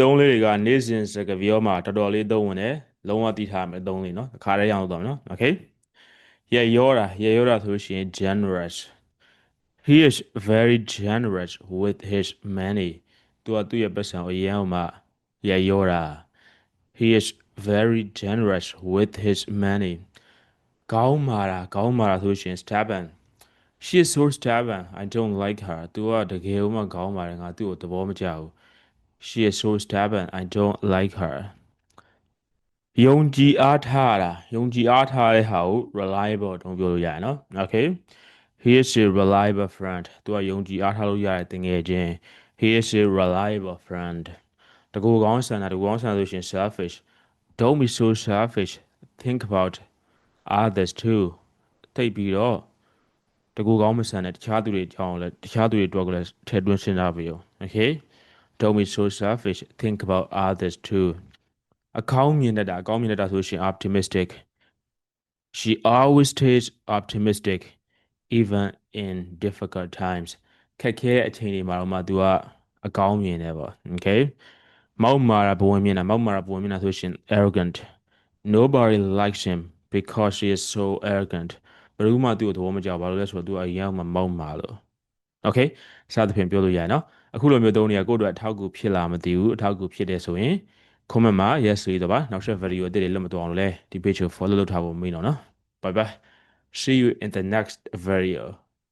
သုံးလေးတွေကနေ့စဉ်စကားပြောမှာတော်တော်လေးသုံးဝင်တယ်လုံးဝသိထားမယ်သုံးလေးနော်အခါတည်းရအောင်တော့နော် okay ရရောတာဆိုလို့ရှိရင် generous he is very generous with his money သူ့ရဲ့ပတ်စံကိုအရင်အောင်မှရရောတာ he is very generous with his money ကောင်းမာတာဆိုလို့ရှိရင် stubborn she is so stubborn I don't like her သူကတကယ်မှကောင်းပါတယ်ငါသူ့ကိုသဘောမကျဘူး she is so stubborn I don't like her ယုံကြည်အားထားတဲ့ဟာကို reliable တုံးပြောလို့ရတယ်နော် okay he is a reliable friend သူကယုံကြည်အားထားလို့ရတယ်တကယ်ချင်း he is a reliable friend တကူကောင်းဆန်ဆိုရှင် selfish don't be so selfish think about others too သိပ်ပြီးတော့တကူကောင်းမဆန်တဲ့တခြားသူတွေအတွက်ကိုလည်းထည့်သွင်းစဉ်းစားပြီးတော့ okay don't be so selfish think about others too အကောင်းမြင်တတ်တာဆိုရှင် optimistic she always stays optimistic even in difficult times ခက်ခဲတဲ့အချိန်တွေမှာတော့မှသူကအကောင်းမြင်တယ်ပေါ့ okay မောက်မာတာဘဝင်မြင်တာဆိုရှင် arrogant nobody likes him because he is so arrogant ဘယ်သူမှသူ့ကိုသဘောမကျဘူးဘာလို့လဲဆိုတော့သူကအရင်ကမှမောက်မာလို့ okay စသဖြင့်ပြောလို့ရတယ်နော်အခုလိုမျိုးသုံးနေရကိုယ့်အတွက်အထောက်အကူဖြစ်လာမသိဘူးအထောက်အကူဖြစ်တယ်ဆိုရင် comment မှာ yes ဆိုပြီးတော့ပါနောက်ထပ် video အသစ်တွေလွတ်မသွားအောင်လဲဒီ page ကို follow လုပ်ထားဖို့မေးတော့နော် bye bye see you in the next video